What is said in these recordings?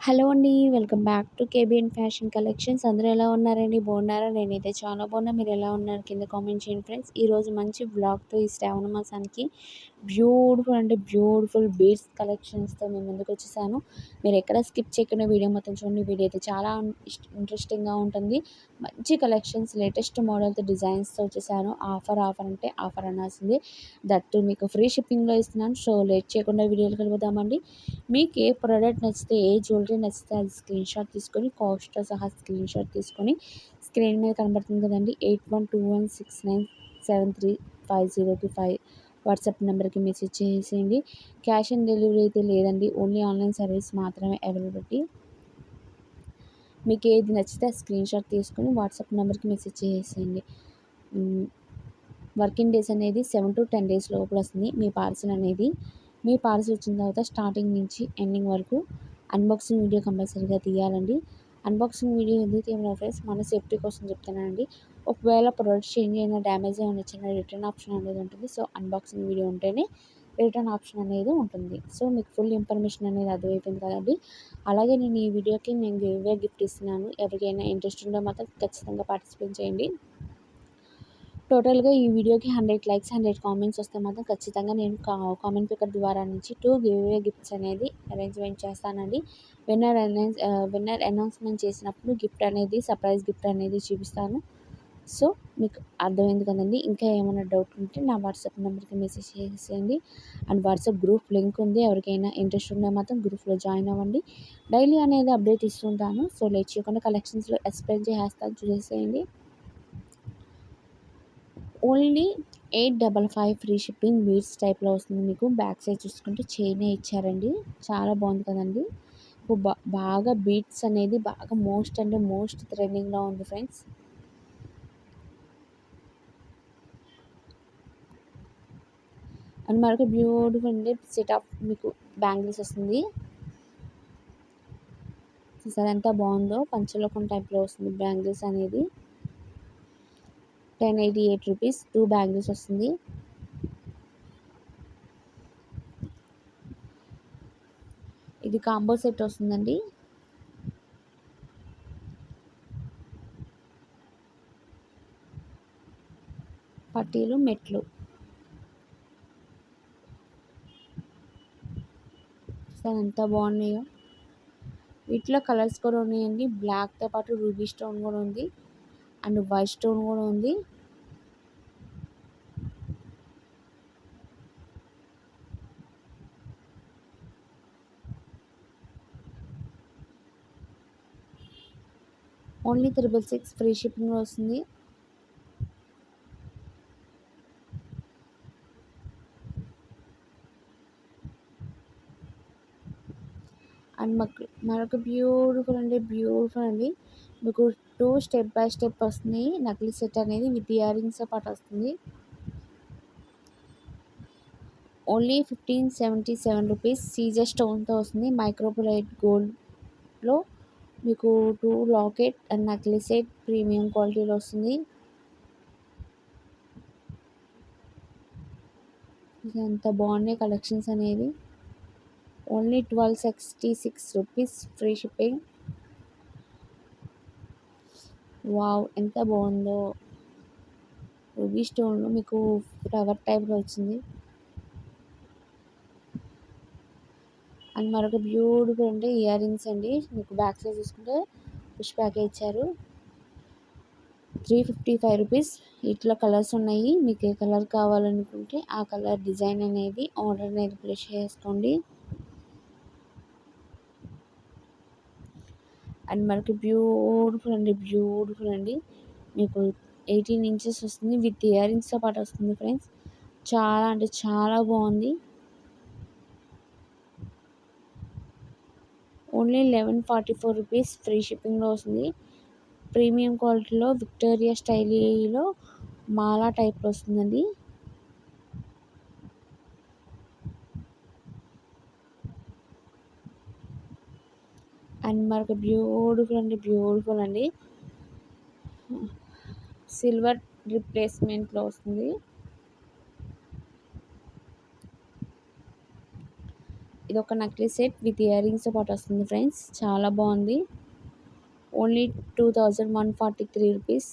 Hello అండి. Welcome back to KBN fashion collections. అందరూ ఎలా ఉన్నారండి? బాగున్నారా? నేనైతే చాలా బాగున్నా. మీరు ఎలా ఉన్నారు? కింద కామెంట్ చేయండి ఫ్రెండ్స్. ఈరోజు మంచి వ్లాగ్‌తో ఈ శ్రావణ మాసానికి బ్యూటిఫుల్ అంటే బ్యూటిఫుల్ బీడ్స్ కలెక్షన్స్‌తో మీ ముందుకొచ్చేసాను. మీరు ఎక్కడ స్కిప్ చేయకుండా వీడియో మొత్తం చూడండి. వీడియో అయితే చాలా ఇంట్రెస్టింగ్‌గా ఉంటుంది. మంచి కలెక్షన్స్ లేటెస్ట్ మోడల్‌తో డిజైన్స్‌తో వచ్చేసాను. ఆఫర్ అంటే ఆఫర్ అనాల్సిందే. దట్టు మీకు ఫ్రీ షిప్పింగ్‌లో ఇస్తున్నాను. సో లేట్ చేయకుండా వీడియోలోకి వెళ్ళిపోదామండి. మీకు ఏ ప్రోడక్ట్ నచ్చితే, ఏ జ్యువెలరీ నచ్చితే అది స్క్రీన్‌షాట్ తీసుకొని, కాస్ట్‌తో సహా స్క్రీన్‌షాట్ తీసుకొని, స్క్రీన్ మీద కనబడుతుంది కదండీ 8121697350 వాట్సాప్ నెంబర్‌కి మెసేజ్ చేసేయండి. క్యాష్ ఆన్ డెలివరీ అయితే లేదండి. ఓన్లీ ఆన్‌లైన్ సర్వీస్ మాత్రమే అవైలబిలిటీ. మీకు ఏది నచ్చితే ఆ స్క్రీన్‌షాట్ తీసుకొని వాట్సాప్ నెంబర్‌కి మెసేజ్ చేసేయండి. వర్కింగ్ డేస్ అనేది 7-10 డేస్ లోపల వస్తుంది మీ పార్సిల్ అనేది. మీ పార్సిల్ వచ్చిన తర్వాత స్టార్టింగ్ నుంచి ఎండింగ్ వరకు అన్బాక్సింగ్ వీడియో కంపల్సరీగా తీయాలండి. అన్బాక్సింగ్ వీడియో ఎందుకు తీయమన్నా ఫ్రెండ్స్, మన సేఫ్టీ కోసం చెప్తున్నానండి. ఒకవేళ ప్రోడక్ట్ చేంజ్ అయినా, డ్యామేజ్ ఏమైనా వచ్చినా రిటర్న్ ఆప్షన్ అనేది ఉంటుంది. సో అన్బాక్సింగ్ వీడియో ఉంటేనే రిటర్న్ ఆప్షన్ అనేది ఉంటుంది. సో మీకు ఫుల్ ఇన్ఫర్మేషన్ అనేది అర్థమైపోయింది కదండి. అలాగే నేను ఈ వీడియోకి గివ్ అవే గిఫ్ట్ ఇస్తున్నాను. ఎవరికైనా ఇంట్రెస్ట్ ఉంటే మాత్రం ఖచ్చితంగా పార్టిసిపేట్ చేయండి. టోటల్‌గా ఈ వీడియోకి 100 లైక్స్, 100 కామెంట్స్ వస్తే మాత్రం ఖచ్చితంగా నేను కామెంట్ పికర్ ద్వారా నుంచి 2 గివ్ అవే గిఫ్ట్స్ అనేది అరేంజ్‌మెంట్ చేస్తానండి. విన్నర్ అనౌన్స్‌మెంట్ చేసినప్పుడు గిఫ్ట్ అనేది సర్ప్రైజ్ గిఫ్ట్ అనేది చూపిస్తాను. సో మీకు అర్థమైంది కదండీ. ఇంకా ఏమైనా డౌట్ ఉంటే నా వాట్సాప్ నెంబర్‌కి మెసేజ్ చేసేయండి. అండ్ వాట్సాప్ గ్రూప్ లింక్ ఉంది. ఎవరికైనా ఇంట్రెస్ట్ ఉంటే మాత్రం గ్రూప్‌లో జాయిన్ అవ్వండి. డైలీ అనేది అప్డేట్ ఇస్తుంటాను. సో లేట్ చేయకుండా కలెక్షన్స్‌లో ఎక్స్‌ప్లెయిన్ చేసేస్తాను, చూసేసేయండి. ఓన్లీ 855 ఫ్రీ షిప్పింగ్ బీడ్స్ టైప్‌లో వస్తుంది మీకు. బ్యాక్ సైడ్ చూసుకుంటే చైనే ఇచ్చారండి. చాలా బాగుంది కదండీ. ఇప్పుడు బాగా బీడ్స్ అనేది బాగా మోస్ట్ అంటే మోస్ట్ ట్రెండింగ్‌లో ఉంది ఫ్రెండ్స్. అండ్ మరొక బ్యూటిఫుల్ అండి సెట్ ఆఫ్ మీకు బ్యాంగిల్స్ వస్తుంది. చూసారా ఎంత బాగుందో. పంచలోకం టైప్‌లో వస్తుంది బ్యాంగిల్స్ అనేది. 1088 రూపీస్ 2 బ్యాంగిల్స్ వస్తుంది. ఇది కాంబో సెట్ వస్తుందండి. పట్టీలు, మెట్లు. చూసారా ఎంత బాగున్నాయో. వీటిలో కలర్స్ కూడా ఉన్నాయండి. బ్లాక్‌తో పాటు రూబీ స్టోన్ కూడా ఉంది. అండ్ వైట్ స్టోన్ కూడా ఉంది. ఓన్లీ 666 ఫ్రీ షిప్పింగ్ వస్తుంది. అండ్ మరొక బ్యూటిఫుల్ అండి మీకు 2 స్టెప్ బై స్టెప్ వస్తుంది. నకిలీ సెట్ అనేది విత్ ఇయర్ రింగ్స్తో పాటు వస్తుంది. ఓన్లీ 1577 రూపీస్ సీజర్ స్టోన్తో వస్తుంది. మైక్రోప్లైట్ గోల్డ్లో మీకు 2 లాకెట్ అండ్ నకిలీ సెట్ ప్రీమియం క్వాలిటీలో వస్తుంది. ఎంత బాగున్నాయి కలెక్షన్స్ అనేది. Only 1266 rupees free shipping. Wow ఎంత బాగుందో. రూబీ స్టోన్లో మీకు ఫ్లవర్ టైప్లో వచ్చింది. అండ్ మరొక బ్యూటిఫుల్ అంటే ఇయర్ రింగ్స్ అండి. మీకు బ్యాక్ సైడ్ చూసుకుంటే పుష్ బ్యాకే ఇచ్చారు. 355 రూపీస్. వీటిలో కలర్స్ ఉన్నాయి. మీకు ఏ కలర్ కావాలనుకుంటే ఆ కలర్ డిజైన్ అనేది ఆర్డర్ అనేది ప్లేస్ చేసుకోండి. అండ్ మనకి బ్యూటిఫుల్ అండి మీకు 18 ఇంచెస్ వస్తుంది. విత్ ఇయర్ రింగ్స్తో పాటు వస్తుంది ఫ్రెండ్స్. చాలా అంటే చాలా బాగుంది. ఓన్లీ 1144 రూపీస్ ఫ్రీ షిప్పింగ్లో వస్తుంది. ప్రీమియం క్వాలిటీలో విక్టోరియా స్టైలీలో మాలా టైప్లో వస్తుందండి. అండ్ మరొక బ్యూటిఫుల్ అండి సిల్వర్ రిప్లేస్మెంట్లో వస్తుంది. ఇది ఒక నెక్లెస్ సెట్ విత్ ఇయర్ రింగ్స్తో పాటు వస్తుంది ఫ్రెండ్స్. చాలా బాగుంది. Only 2143 rupees.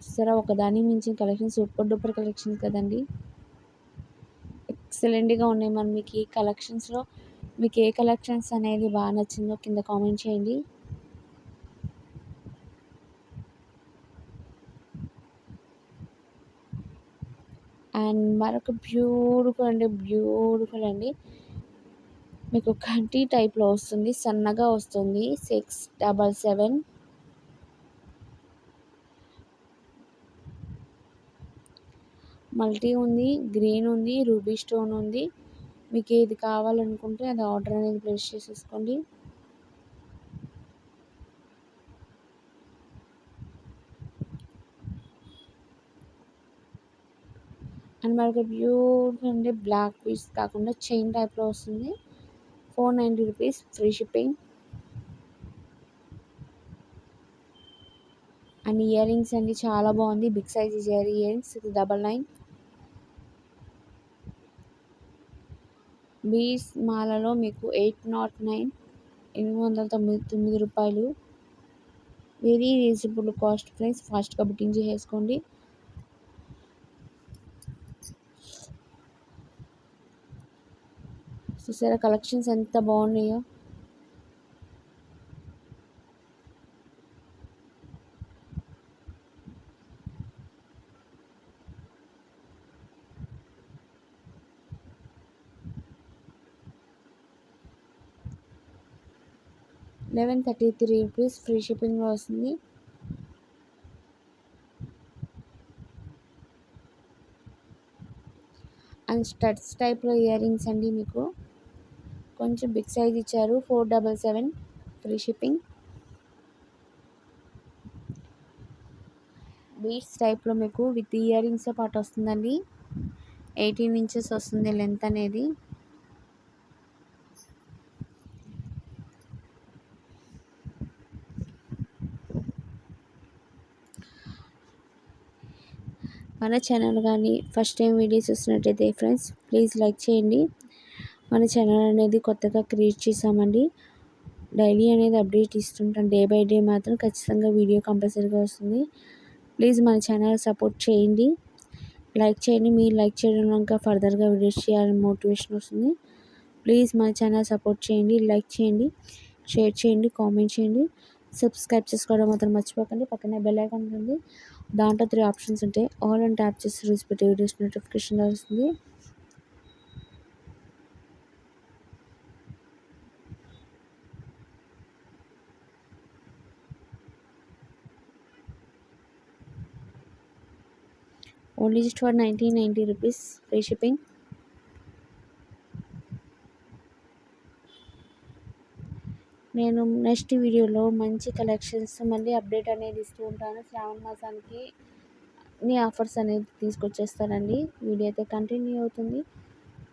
చూసారా, ఒకదాని మించిన కలెక్షన్, సూపర్ డూపర్ కలెక్షన్ కదండి. ఎక్సలెంట్గా ఉన్నాయి. మరి మీకు ఈ కలెక్షన్స్లో మీకు ఏ కలెక్షన్స్ అనేది బాగా నచ్చిందో కింద కామెంట్ చేయండి. అండ్ మరొక బ్యూటిఫుల్ అండి, మీకు కంటి టైప్లో వస్తుంది, సన్నగా వస్తుంది. 677. మల్టీ ఉంది, గ్రీన్ ఉంది, రూబీ స్టోన్ ఉంది. మీకు ఏది కావాలనుకుంటే అది ఆర్డర్ అనేది ప్లేస్ చేసేసుకోండి. అండ్ మనకి బ్యూటిఫుల్ అండి, బ్లాక్ పీస్ కాకుండా చైన్ టైప్లో వస్తుంది. 490 rupees, free shipping. And earrings అండి, చాలా బాగుంది. Big size earrings 99. బీస్ మాలలో మీకు 809, 899 రూపాయలు. Very reasonable cost friends. ఫాస్ట్గా బుకింగ్ చేసుకోండి. చూసారా కలెక్షన్స్ ఎంత బాగున్నాయో. ₹1133 ఫ్రీ షిప్పింగ్లో వస్తుంది. అండ్ స్టడ్స్ టైప్లో ఇయర్ రింగ్స్ అండి, మీకు కొంచెం బిగ్ సైజ్ ఇచ్చారు. 477 ఫ్రీ షిప్పింగ్. బీడ్స్ టైప్లో మీకు విత్ ఇయర్ రింగ్స్తో పాటు వస్తుందండి. 18 ఇంచెస్ వస్తుంది లెంత్ అనేది. మన ఛానల్ కానీ ఫస్ట్ టైం వీడియోస్ చూస్తున్నట్టయితే ఫ్రెండ్స్ ప్లీజ్ లైక్ చేయండి. మన ఛానల్ అనేది కొత్తగా క్రియేట్ చేసామండి. డైలీ అనేది అప్డేట్ ఇస్తుంటాం. డే బై డే మాత్రం ఖచ్చితంగా వీడియో కంపల్సరీగా వస్తుంది. ప్లీజ్ మన ఛానల్ సపోర్ట్ చేయండి, లైక్ చేయండి. మీరు లైక్ చేయడం ఇంకా ఫర్దర్గా వీడియోస్ చేయాలని మోటివేషన్ వస్తుంది. ప్లీజ్ మన ఛానల్ సపోర్ట్ చేయండి, లైక్ చేయండి, షేర్ చేయండి, కామెంట్ చేయండి. సబ్స్క్రైబ్ చేసుకోవడం మాత్రం మర్చిపోకండి. పక్కనే బెల్ ఐకాన్ ఉంటుంది, దాంట్లో 3 ఆప్షన్స్ ఉంటాయి. ఆల్ అని ట్యాప్ చేసి రెస్పెక్ట్ వీడియోస్ నోటిఫికేషన్ వస్తుంది. Only just for 1990 rupees, free shipping. నేను నెక్స్ట్ వీడియోలో మంచి కలెక్షన్స్ మళ్ళీ అప్డేట్ అనేది ఇస్తూ ఉంటాను. శ్రావణ మాసానికి అన్ని ఆఫర్స్ అనేది తీసుకొచ్చేస్తానండి. వీడియో అయితే కంటిన్యూ అవుతుంది,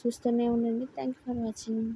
చూస్తూనే ఉండండి. Thank you for watching.